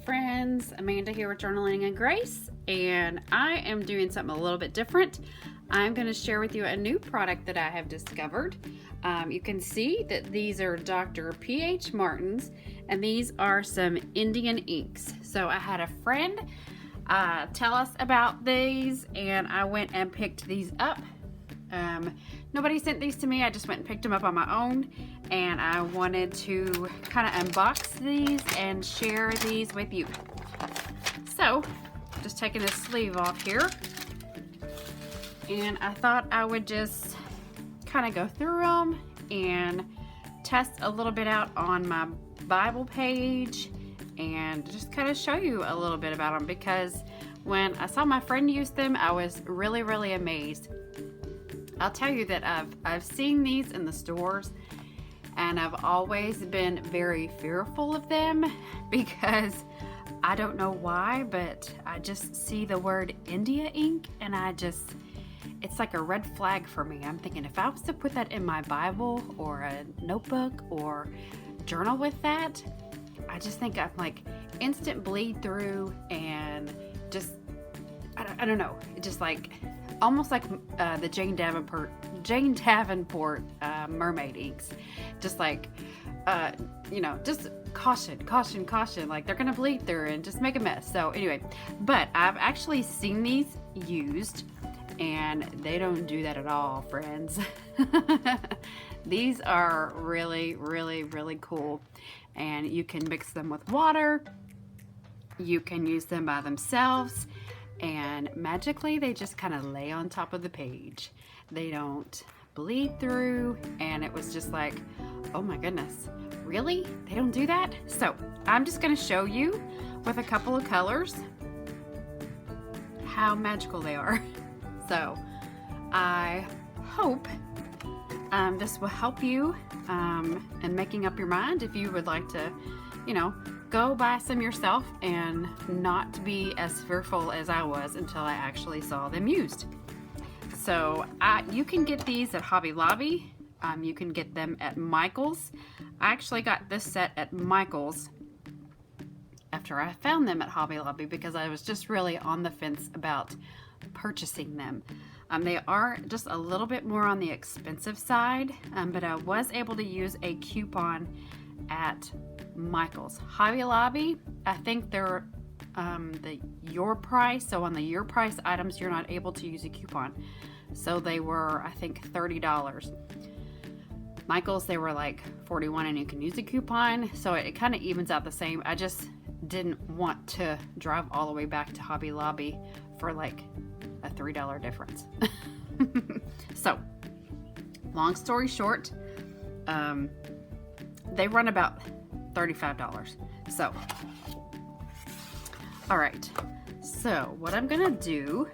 friends, Amanda here with Journaling and Grace, and I am doing something a little bit different. I'm going to share with you a new product that I have discovered. You can see that these are Dr. P.H. Martin's, and these are some Indian inks. So I had a friend tell us about these, and I went and picked these up. Nobody sent these to me. I just went and picked them up on my own, and I wanted to kind of unbox these and share these with you. So, just taking this sleeve off here, and I thought I would just kind of go through them and test a little bit out on my Bible page and just kind of show you a little bit about them, because when I saw my friend use them, I was really amazed. I'll tell you that I've seen these in the stores, and I've always been very fearful of them because I don't know why, but I just see the word India ink and it's like a red flag for me. I'm thinking, if I was to put that in my Bible or a notebook or journal with that, I just think I'm like instant bleed through, and just I don't know, it just like almost like the Jane Davenport mermaid inks, just like just caution, like they're gonna bleed through and just make a mess. So anyway, but I've actually seen these used, and they don't do that at all, friends. These are really cool, and you can mix them with water, you can use them by themselves, and magically they just kind of lay on top of the page. They don't bleed through, and it was just like, oh my goodness, really? They don't do that? So I'm just going to show you with a couple of colors how magical they are. So I hope this will help you in making up your mind if you would like to, go buy some yourself and not be as fearful as I was until I actually saw them used. So you can get these at Hobby Lobby. You can get them at Michael's. I actually got this set at Michael's after I found them at Hobby Lobby, because I was just really on the fence about purchasing them. They are just a little bit more on the expensive side, but I was able to use a coupon at Michael's. Hobby Lobby, I think they're the your price. So on the your price items, you're not able to use a coupon. So they were, I think, $30. Michael's, they were like $41, and you can use a coupon. So it kind of evens out the same. I just didn't want to drive all the way back to Hobby Lobby for like a $3 difference. So, long story short, they run about $35. So, all right. So what I'm gonna do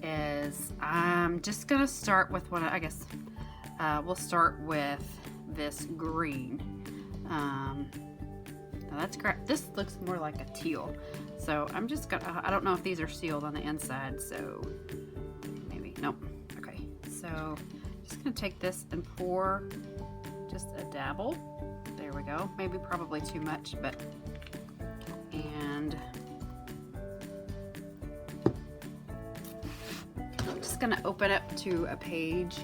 is I'm just gonna start with we'll start with this green. Now that's great. This looks more like a teal. So I'm just gonna, I don't know if these are sealed on the inside, so maybe, nope. Okay, so I'm just gonna take this and pour just a dabble. There we go. Maybe probably too much, but, and I'm just gonna open up to a page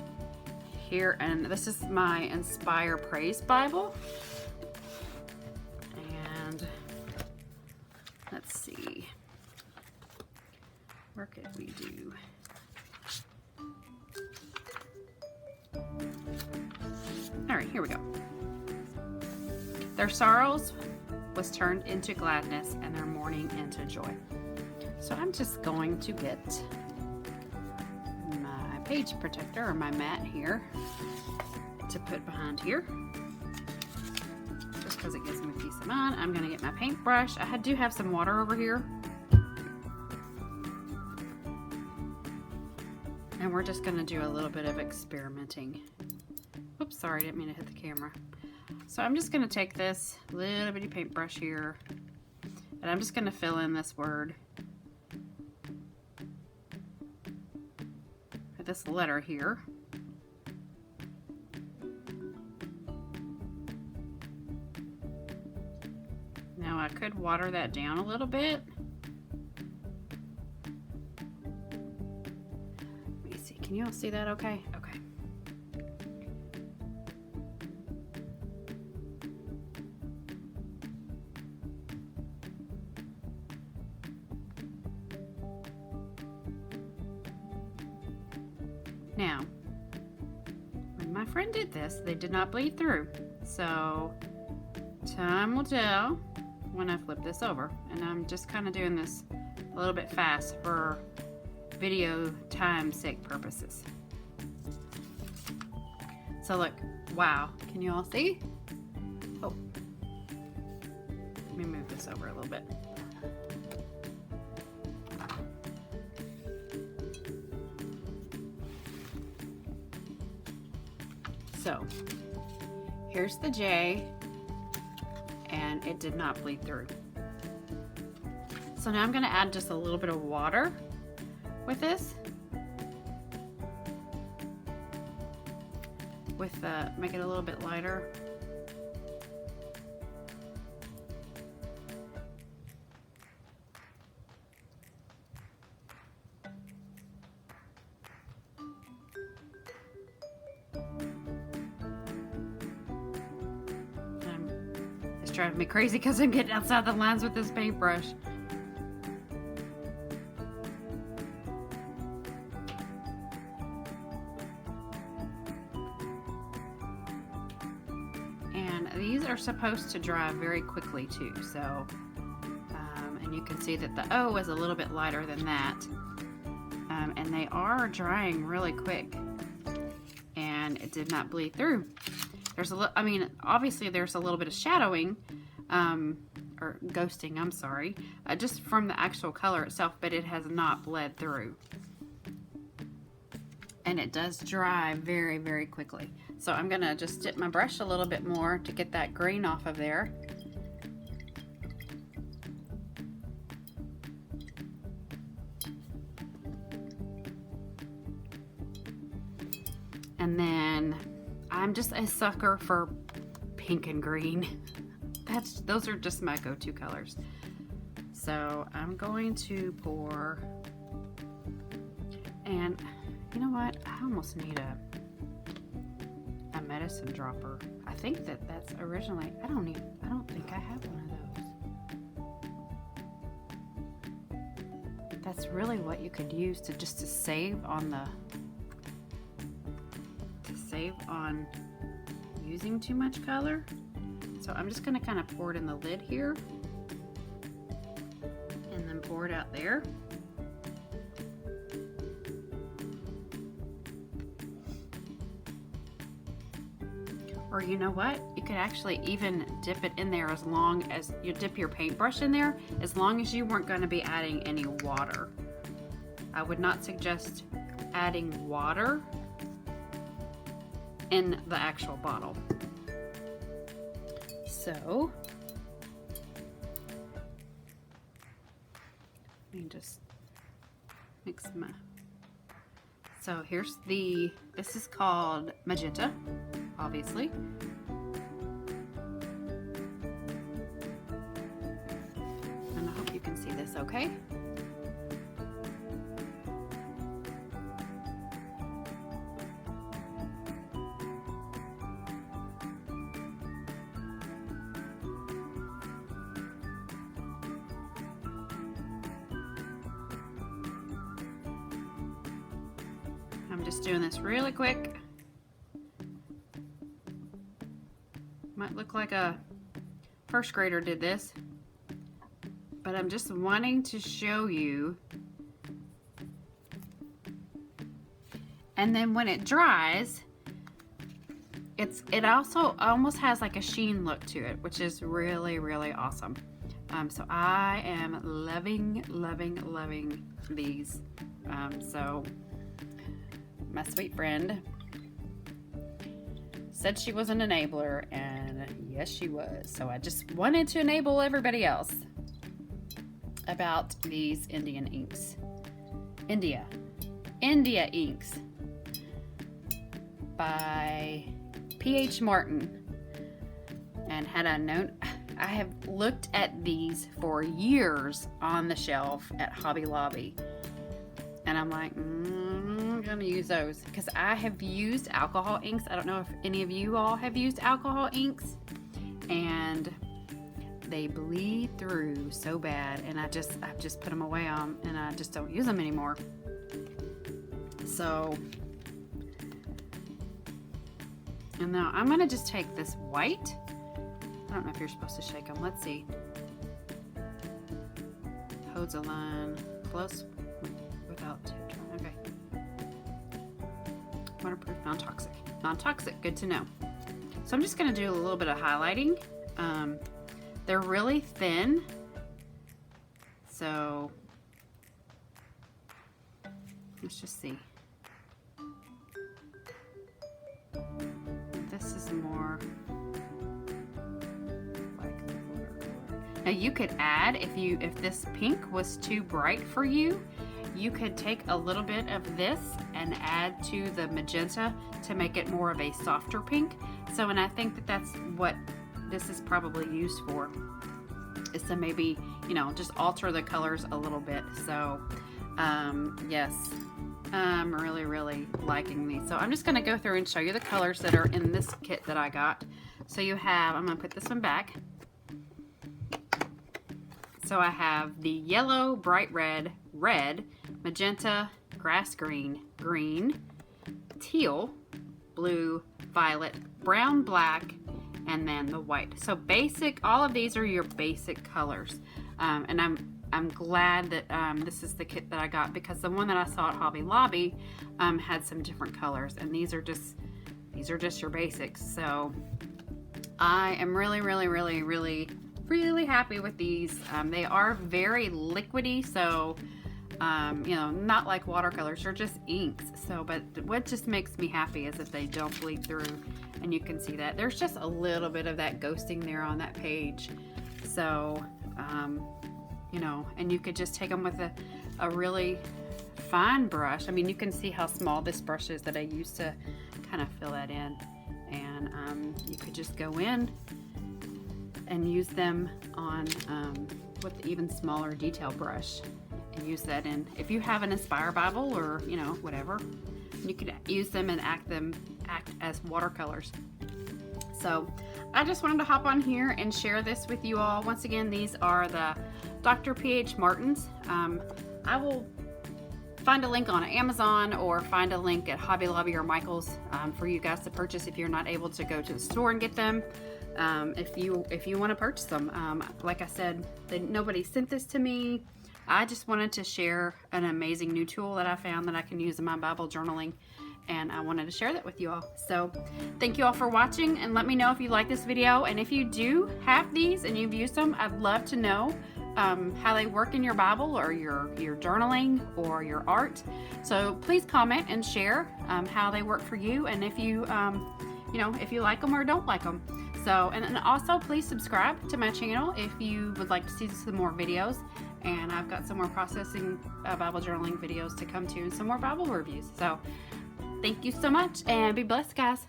here, and this is my Inspire Praise Bible. And let's see, where could we do? All right, here we go. Their sorrows was turned into gladness, and their mourning into joy. So I'm just going to get my page protector, or my mat here, to put behind here, just because it gives me peace of mind. I'm going to get my paintbrush. I do have some water over here, and we're just going to do a little bit of experimenting. Oops, sorry, I didn't mean to hit the camera. So I'm just going to take this little bitty paintbrush here, and I'm just going to fill in this word, or this letter here. Now I could water that down a little bit. Let me see, can you all see that okay? Okay. Now, when my friend did this, they did not bleed through. So, time will tell when I flip this over. And I'm just kind of doing this a little bit fast for video time sake purposes. So look, wow, can you all see? Oh, let me move this over a little bit. So here's the J, and it did not bleed through. So now I'm going to add just a little bit of water with this, make it a little bit lighter. It's driving me crazy because I'm getting outside the lines with this paintbrush. And these are supposed to dry very quickly too, so and you can see that the O is a little bit lighter than that, and they are drying really quick, and it did not bleed through. There's I mean, obviously there's a little bit of shadowing, or ghosting, I'm sorry, just from the actual color itself, but it has not bled through. And it does dry very, very quickly. So I'm gonna just dip my brush a little bit more to get that green off of there. And then I'm just a sucker for pink and green. Those are just my go-to colors. So I'm going to pour, and you know what? I almost need a medicine dropper. I think that's originally, I don't think I have one of those. That's really what you could use to save on using too much color. So I'm just gonna kind of pour it in the lid here and then pour it out there. Or you know what? You could actually even dip it in there as long as you dip your paintbrush in there, as long as you weren't going to be adding any water. I would not suggest adding water in the actual bottle. So, let me just mix my, so here's this is called magenta, obviously. And I hope you can see this okay. I'm just doing this really quick. Might look like a first grader did this, but I'm just wanting to show you. And then when it dries, it also almost has like a sheen look to it, which is really, really awesome. So I am loving these. So my sweet friend said she was an enabler, and yes, she was. So I just wanted to enable everybody else about these India inks. India inks by P.H. Martin. And had I known, I have looked at these for years on the shelf at Hobby Lobby. And I'm like, I'm gonna use those because I have used alcohol inks. I don't know if any of you all have used alcohol inks, and they bleed through so bad, and I've just put them away on, and I just don't use them anymore. So, and now I'm gonna just take this white. I don't know if you're supposed to shake them. Let's see. Holds a line close. Without okay. Waterproof, non-toxic. Non-toxic, good to know. So I'm just going to do a little bit of highlighting. They're really thin, so let's just see. This is more like the watercolor. Now you could add, if this pink was too bright for you, you could take a little bit of this and add to the magenta to make it more of a softer pink. So, and I think that that's what this is probably used for, is to maybe, you know, just alter the colors a little bit. So, yes, I'm really, really liking these. So I'm just gonna go through and show you the colors that are in this kit that I got. So you have, I'm gonna put this one back. So I have the yellow, bright red, red, magenta, grass green, green, teal, blue, violet, brown, black, and then the white. So basic, all of these are your basic colors. And I'm glad that this is the kit that I got, because the one that I saw at Hobby Lobby had some different colors, and these are just your basics. So I am really, really, really, really, really happy with these. They are very liquidy, so you know, not like watercolors, they're just inks. So, but what just makes me happy is that they don't bleed through, and you can see that there's just a little bit of that ghosting there on that page. So, you know, and you could just take them with a really fine brush. I mean, you can see how small this brush is that I used to kind of fill that in, and you could just go in and use them on with the even smaller detail brush, and use that in, if you have an Inspire Bible or, you know, whatever, you could use them and act as watercolors. So I just wanted to hop on here and share this with you all. Once again, these are the Dr. P.H. Martins. I will find a link on Amazon or find a link at Hobby Lobby or Michael's for you guys to purchase if you're not able to go to the store and get them. If you want to purchase them, like I said, nobody sent this to me. I just wanted to share an amazing new tool that I found that I can use in my Bible journaling, and I wanted to share that with you all. So thank you all for watching, and let me know if you like this video, and if you do have these and you've used them, I'd love to know how they work in your Bible or your journaling or your art. So please comment and share how they work for you, and if you you know, if you like them or don't like them. So, and also please subscribe to my channel if you would like to see some more videos. And I've got some more processing Bible journaling videos to come to, and some more Bible reviews. So thank you so much, and be blessed, guys.